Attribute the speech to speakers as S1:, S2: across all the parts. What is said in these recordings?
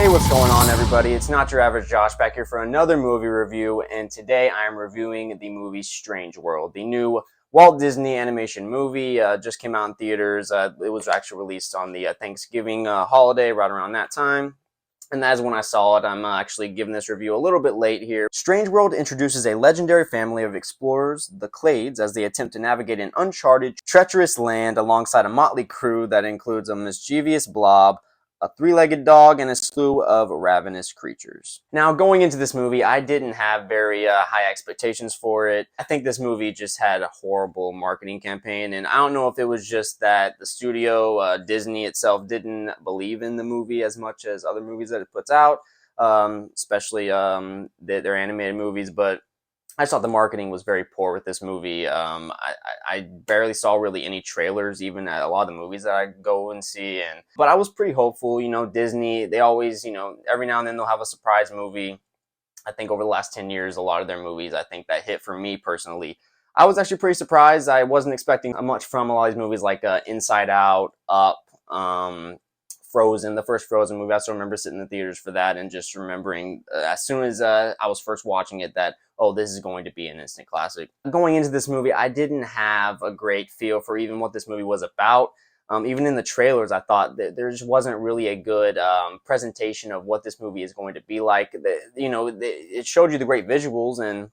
S1: Hey, what's going on, everybody? It's Not Your Average Josh back here for another movie review, and today I'm reviewing the movie Strange World, the new Walt Disney animation movie. Just came out in theaters. It was actually released on the Thanksgiving holiday, right around that time. And that is when I saw it. I'm actually giving this review a little bit late here. Strange World introduces a legendary family of explorers, the Clades, as they attempt to navigate an uncharted, treacherous land alongside a motley crew that includes a mischievous blob, a three-legged dog, and a slew of ravenous creatures. Now, going into this movie, I didn't have very high expectations for it. I think this movie just had a horrible marketing campaign, and I don't know if it was just that the studio, Disney itself, didn't believe in the movie as much as other movies that it puts out, especially their animated movies, but I just thought the marketing was very poor with this movie. I barely saw really any trailers, even at a lot of the movies that I go and see. But I was pretty hopeful. Disney, they always, every now and then they'll have a surprise movie. I think over the last 10 years, a lot of their movies, I think that hit for me personally. I was actually pretty surprised. I wasn't expecting much from a lot of these movies like Inside Out, Up, Frozen, the first Frozen movie. I still remember sitting in the theaters for that and just remembering as soon as I was first watching it that, oh, this is going to be an instant classic. Going into this movie, I didn't have a great feel for even what this movie was about. Even in the trailers, I thought that there just wasn't really a good presentation of what this movie is going to be like. It showed you the great visuals, and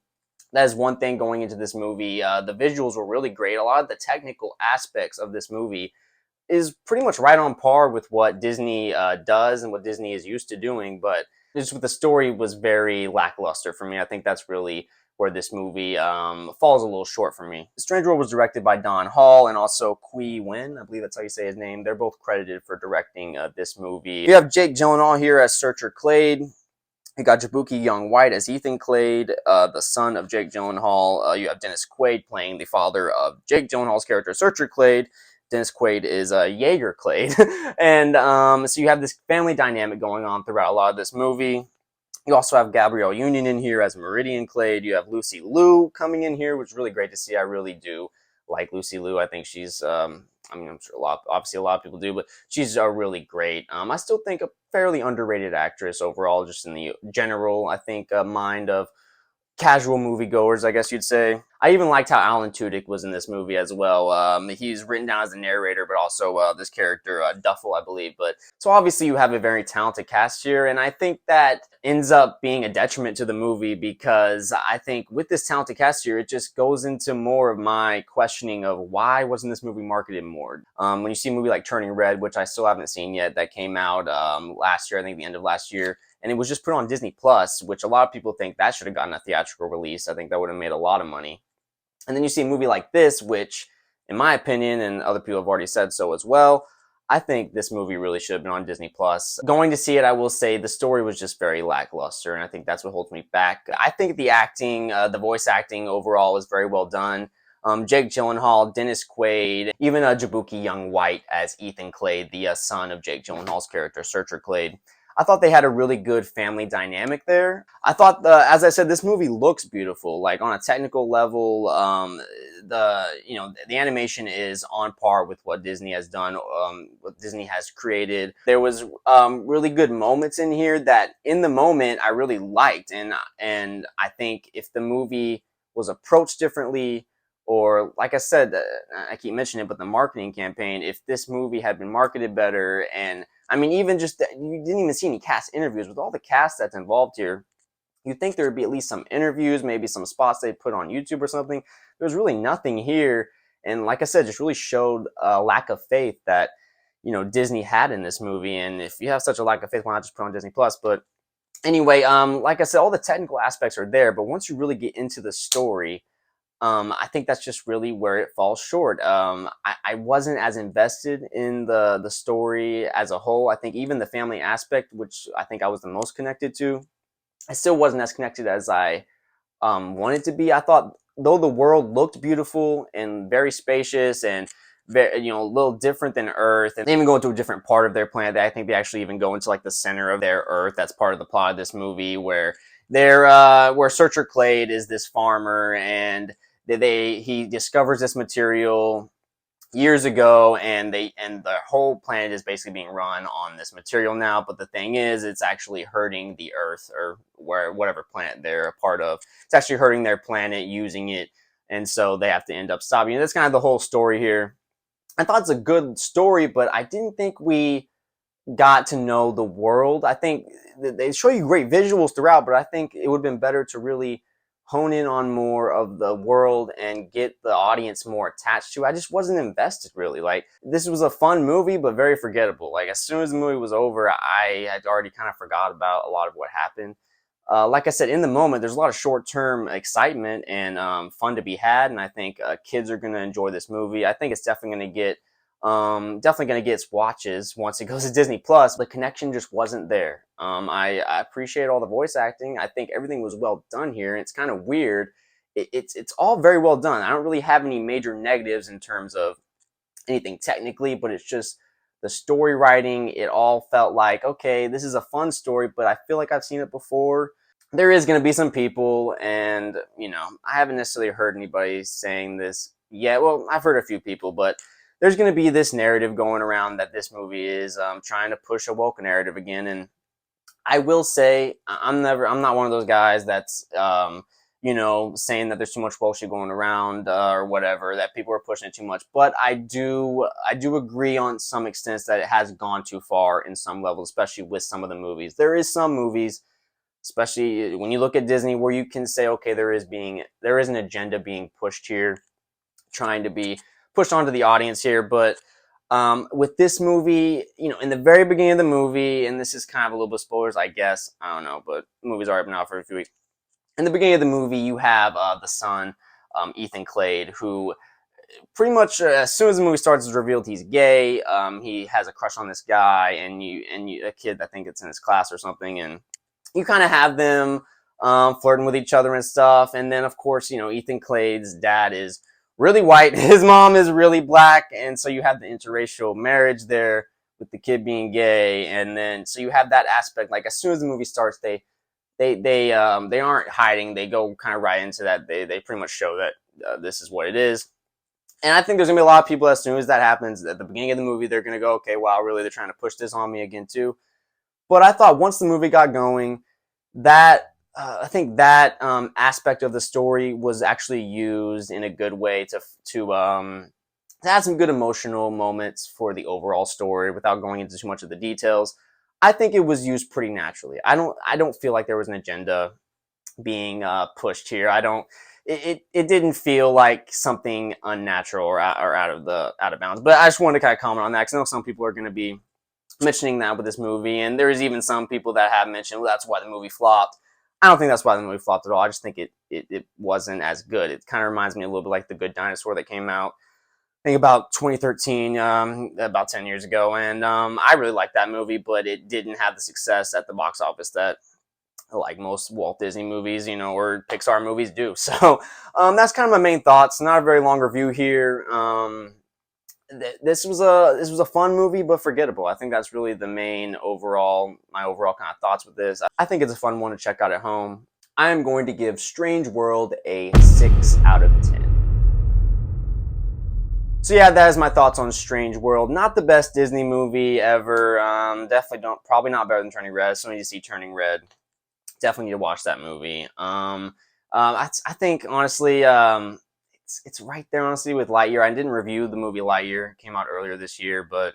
S1: that is one thing going into this movie. The visuals were really great. A lot of the technical aspects of this movie is pretty much right on par with what Disney does and what Disney is used to doing, but just the story was very lackluster for me. I think that's really where this movie falls a little short for me. Strange World was directed by Don Hall and also Qui Nguyen. I believe that's how you say his name. They're both credited for directing this movie. You have Jake Gyllenhaal here as Searcher Clade. You got Jaboukie Young-White as Ethan Clade, the son of Jake Gyllenhaal. You have Dennis Quaid playing the father of Jake Gyllenhaal's character, Searcher Clade. Dennis Quaid is Jaeger Clade. And so you have this family dynamic going on throughout a lot of this movie. You also have Gabrielle Union in here as Meridian Clade. You have Lucy Liu coming in here, which is really great to see. I really do like Lucy Liu. I think she's, I'm sure obviously a lot of people do, but she's really great. I still think a fairly underrated actress overall, just in the general, I think, mind of casual moviegoers, I guess you'd say. I even liked how Alan Tudyk was in this movie as well. He's written down as a narrator, but also this character, Duffel, I believe. But so obviously you have a very talented cast here, and I think that ends up being a detriment to the movie because I think with this talented cast here, it just goes into more of my questioning of why wasn't this movie marketed more? When you see a movie like Turning Red, which I still haven't seen yet, that came out last year, I think the end of last year, and it was just put on Disney Plus, which a lot of people think that should have gotten a theatrical release. I think that would have made a lot of money. And then you see a movie like this, which, in my opinion, and other people have already said so as well, I think this movie really should have been on Disney Plus. Going to see it, I will say the story was just very lackluster, and I think that's what holds me back. I think the acting, the voice acting overall is very well done. Jake Gyllenhaal, Dennis Quaid, even Jaboukie Young-White as Ethan Clade, the son of Jake Gyllenhaal's character, Searcher Clade. I thought they had a really good family dynamic there. I thought, as I said, this movie looks beautiful. Like on a technical level, the animation is on par with what Disney has done, what Disney has created. There was really good moments in here that, in the moment, I really liked, and I think if the movie was approached differently, or like I said, I keep mentioning it, but the marketing campaign, if this movie had been marketed better, and I mean, even just you didn't even see any cast interviews with all the cast that's involved here. You'd think there would be at least some interviews, maybe some spots they'd put on YouTube or something. There's really nothing here, and like I said, just really showed a lack of faith that Disney had in this movie. And if you have such a lack of faith, why not just put on Disney Plus? But anyway, like I said, all the technical aspects are there, but once you really get into the story, I think that's just really where it falls short. I wasn't as invested in the story as a whole. I think even the family aspect, which I think I was the most connected to, I still wasn't as connected as I wanted to be. I thought, though the world looked beautiful and very spacious and very, a little different than Earth, and they even go into a different part of their planet. I think they actually even go into like the center of their Earth. That's part of the plot of this movie, where where Searcher Clade is this farmer, and he discovers this material years ago, and the whole planet is basically being run on this material now. But the thing is, it's actually hurting the Earth, or whatever planet they're a part of. It's actually hurting their planet using it, and so they have to end up stopping it. That's kind of the whole story here. I thought it's a good story, but I didn't think we got to know the world. I think they show you great visuals throughout, but I think it would have been better to really hone in on more of the world and get the audience more attached to it. I just wasn't invested really. Like, this was a fun movie, but very forgettable. Like, as soon as the movie was over, I had already kind of forgot about a lot of what happened. Like I said, in the moment, there's a lot of short-term excitement and fun to be had, and I think kids are going to enjoy this movie. I think it's definitely going to get its watches once it goes to Disney Plus. The connection just wasn't there. I appreciate all the voice acting. I think everything was well done here. It's kind of weird. It's all very well done. I don't really have any major negatives in terms of anything technically, but it's just the story writing. It all felt like, okay, this is a fun story, but I feel like I've seen it before. There is going to be some people, and I haven't necessarily heard anybody saying this yet. Well, I've heard a few people, but there's going to be this narrative going around that this movie is trying to push a woke narrative again. And I will say, I'm not one of those guys that's saying that there's too much bullshit going around or whatever, that people are pushing it too much. But I do agree on some extents that it has gone too far in some levels, especially with some of the movies. There is some movies, especially when you look at Disney, where you can say, okay, there is an agenda being pushed here, trying to be pushed onto the audience here. But with this movie, in the very beginning of the movie, and this is kind of a little bit spoilers, I guess, I don't know, but the movie's already been out for a few weeks. In the beginning of the movie, you have the son, Ethan Clade, who pretty much as soon as the movie starts, it's revealed he's gay. He has a crush on this guy, and a kid, I think it's in his class or something, and you kind of have them flirting with each other and stuff. And then, of course, Ethan Clade's dad is really white. His mom is really black. And so you have the interracial marriage there with the kid being gay. And then, so you have that aspect. Like, as soon as the movie starts, they aren't hiding. They go kind of right into that. They pretty much show that this is what it is. And I think there's going to be a lot of people, as soon as that happens, at the beginning of the movie, they're going to go, okay, wow, really, they're trying to push this on me again, too. But I thought once the movie got going, I think that aspect of the story was actually used in a good way to add some good emotional moments for the overall story without going into too much of the details. I think it was used pretty naturally. I don't feel like there was an agenda being pushed here. It didn't feel like something unnatural or out of bounds. But I just wanted to kind of comment on that, because I know some people are going to be mentioning that with this movie, and there's even some people that have mentioned, well, that's why the movie flopped. I don't think that's why the movie flopped at all. I just think it wasn't as good. It kind of reminds me a little bit like The Good Dinosaur that came out, I think, about 2013, about 10 years ago. And I really liked that movie, but it didn't have the success at the box office that, like, most Walt Disney movies, or Pixar movies do. So that's kind of my main thoughts. Not a very long review here. This was a fun movie, but forgettable. I think that's really my overall kind of thoughts with this. I think it's a fun one to check out at home. I am going to give Strange World a 6 out of 10. So yeah, that is my thoughts on Strange World. Not the best Disney movie ever. Probably not better than Turning Red. So when you see Turning Red, definitely need to watch that movie. I think honestly, it's right there, honestly, with Lightyear. I didn't review the movie Lightyear. It came out earlier this year, but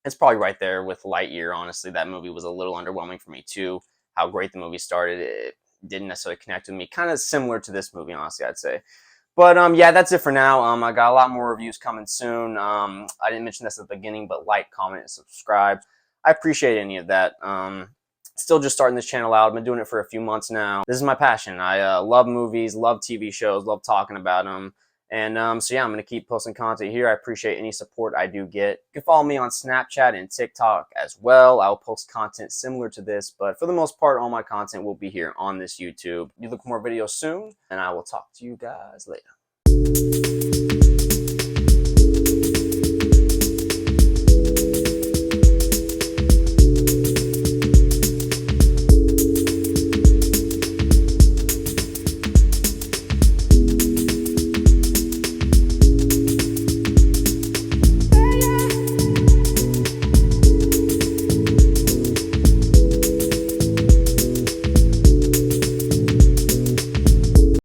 S1: it's probably right there with Lightyear, honestly. That movie was a little underwhelming for me, too. How great the movie started. It didn't necessarily connect with me. Kind of similar to this movie, honestly, I'd say. But yeah, that's it for now. I got a lot more reviews coming soon. I didn't mention this at the beginning, but like, comment, and subscribe. I appreciate any of that. Still just starting this channel out. I've been doing it for a few months now. This is my passion. I love movies, love TV shows, love talking about them. And so yeah, I'm going to keep posting content here. I appreciate any support I do get. You can follow me on Snapchat and TikTok as well. I'll post content similar to this, but for the most part, all my content will be here on this YouTube. You look for more videos soon, and I will talk to you guys later.